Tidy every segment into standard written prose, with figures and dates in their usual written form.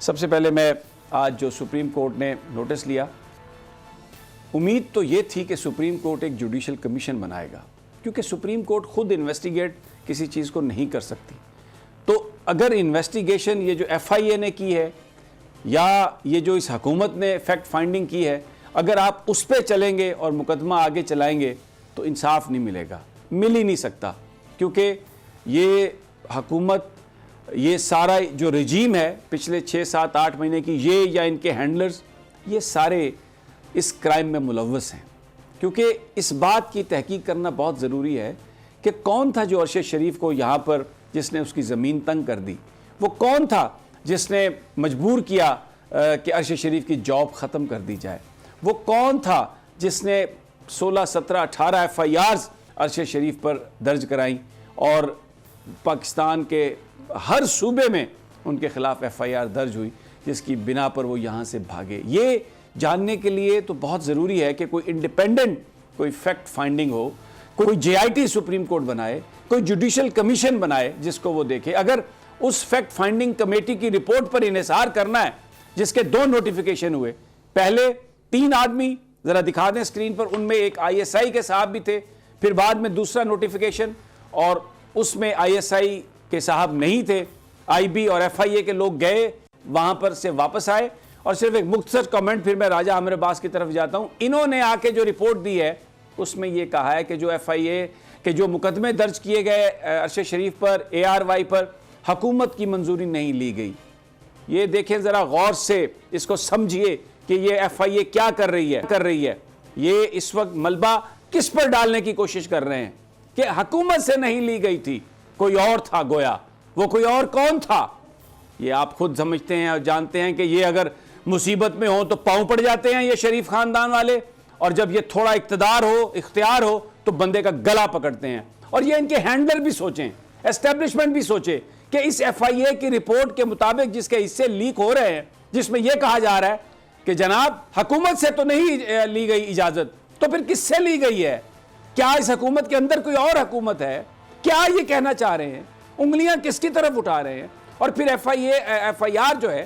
سب سے پہلے میں آج جو سپریم کورٹ نے نوٹس لیا، امید تو یہ تھی کہ سپریم کورٹ ایک جوڈیشل کمیشن بنائے گا، کیونکہ سپریم کورٹ خود انویسٹیگیٹ کسی چیز کو نہیں کر سکتی۔ تو اگر انویسٹیگیشن یہ جو ایف آئی اے نے کی ہے یا یہ جو اس حکومت نے فیکٹ فائنڈنگ کی ہے، اگر آپ اس پہ چلیں گے اور مقدمہ آگے چلائیں گے تو انصاف نہیں ملے گا، مل ہی نہیں سکتا، کیونکہ یہ حکومت، یہ سارا جو رجیم ہے پچھلے 6 7 8 مہینے کی، یہ یا ان کے ہینڈلرز، یہ سارے اس کرائم میں ملوث ہیں۔ کیونکہ اس بات کی تحقیق کرنا بہت ضروری ہے کہ کون تھا جو ارشد شریف کو یہاں پر جس نے اس کی زمین تنگ کر دی، وہ کون تھا جس نے مجبور کیا کہ ارشد شریف کی جاب ختم کر دی جائے، وہ کون تھا جس نے 16 17 18 ایف آئی آرز ارشد شریف پر درج کرائیں اور پاکستان کے ہر صوبے میں ان کے خلاف ایف آئی آر درج ہوئی، جس کی بنا پر وہ یہاں سے بھاگے۔ یہ جاننے کے لیے تو بہت ضروری ہے کہ کوئی انڈیپینڈنٹ کوئی فیکٹ فائنڈنگ ہو، کوئی جے آئی ٹی سپریم کورٹ بنائے، کوئی جوڈیشل کمیشن بنائے جس کو وہ دیکھے۔ اگر اس فیکٹ فائنڈنگ کمیٹی کی رپورٹ پر انحصار کرنا ہے، جس کے 2 نوٹیفیکیشن ہوئے، پہلے 3 آدمی ذرا دکھا دیں اسکرین پر، ان میں ایک آئی ایس آئی کے صاحب بھی تھے، پھر بعد میں دوسرا نوٹیفیکیشن اور اس میں آئی ایس آئی کے صاحب نہیں تھے، آئی بی اور ایف آئی اے کے لوگ گئے وہاں پر سے واپس آئے، اور صرف ایک مختصر کامنٹ پھر میں راجہ عامر عباس کی طرف جاتا ہوں۔ انہوں نے آ کے جو رپورٹ دی ہے اس میں یہ کہا ہے کہ جو ایف آئی اے کے جو مقدمے درج کیے گئے ارشد شریف پر، اے آر وائی پر، حکومت کی منظوری نہیں لی گئی۔ یہ دیکھیں ذرا غور سے، اس کو سمجھیے کہ یہ ایف آئی اے کیا کر رہی ہے۔ یہ اس وقت ملبہ کس پر ڈالنے کی کوشش کر رہے ہیں کہ حکومت سے نہیں لی گئی تھی، کوئی اور تھا، گویا وہ کوئی اور کون تھا؟ یہ آپ خود سمجھتے ہیں اور جانتے ہیں کہ یہ اگر مصیبت میں ہوں تو پاؤں پڑ جاتے ہیں یہ شریف خاندان والے، اور جب یہ تھوڑا اقتدار ہو، اختیار ہو، تو بندے کا گلا پکڑتے ہیں۔ اور یہ ان کے ہینڈلر بھی سوچیں، اسٹیبلشمنٹ بھی سوچے کہ اس ایف آئی اے کی رپورٹ کے مطابق جس کے حصے لیک ہو رہے ہیں، جس میں یہ کہا جا رہا ہے کہ جناب حکومت سے تو نہیں لی گئی اجازت، تو پھر کس سے لی گئی ہے؟ کیا اس حکومت کے اندر کوئی اور حکومت ہے؟ کیا یہ کہنا چاہ رہے ہیں؟ انگلیاں کس کی طرف اٹھا رہے ہیں؟ اور پھر ایف آئی آر جو ہے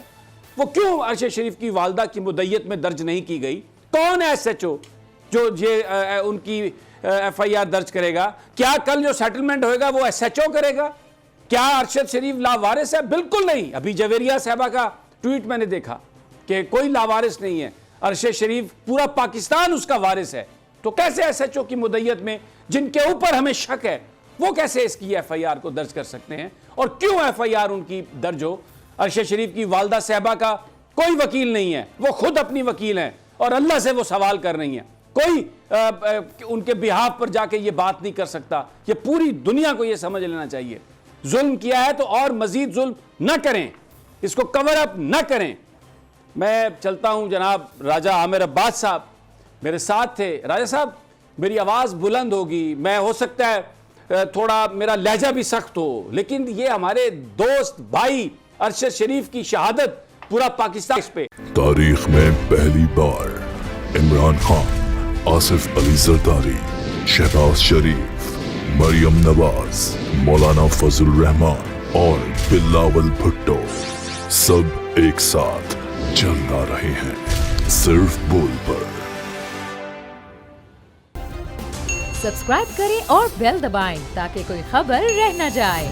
وہ کیوں ارشد شریف کی والدہ کی مدعیت میں درج نہیں کی گئی؟ کون ہے ایس ایچ او جو یہ ان کی ایف آئی آر درج کرے گا؟ کیا کل جو سیٹلمنٹ ہوئے گا وہ ایس ایچ او کرے گا؟ کیا ارشد شریف لاوارث ہے؟ بالکل نہیں۔ ابھی جویریہ صاحبہ کا ٹویٹ میں نے دیکھا کہ کوئی لاوارث نہیں ہے، ارشد شریف پورا پاکستان اس کا وارث ہے۔ تو کیسے ایس ایچ او کی مدعیت میں جن کے اوپر ہمیں شک ہے وہ کیسے اس کی ایف آئی آر کو درج کر سکتے ہیں؟ اور کیوں ایف آئی آر ان کی درج ہو؟ ارشد شریف کی والدہ صاحبہ کا کوئی وکیل نہیں ہے، وہ خود اپنی وکیل ہیں اور اللہ سے وہ سوال کر رہی ہیں۔ کوئی ان کے بہاف پر جا کے یہ بات نہیں کر سکتا۔ یہ پوری دنیا کو یہ سمجھ لینا چاہیے، ظلم کیا ہے تو اور مزید ظلم نہ کریں، اس کو کور اپ نہ کریں۔ میں چلتا ہوں، جناب راجہ عامر عباس صاحب میرے ساتھ تھے۔ راجہ صاحب میری آواز بلند ہوگی، میں ہو سکتا ہے تھوڑا میرا لہجہ بھی سخت ہو، لیکن یہ ہمارے دوست بھائی ارشد شریف کی شہادت پورا پاکستان اس پہ۔ تاریخ میں پہلی بار عمران خان، آصف علی زرداری، شہباز شریف، مریم نواز، مولانا فضل الرحمان اور بلاول بھٹو سب ایک ساتھ چل رہے ہیں صرف بول پر۔ سبسکرائب کریں اور بیل دبائیں تاکہ کوئی خبر رہ نہ جائے۔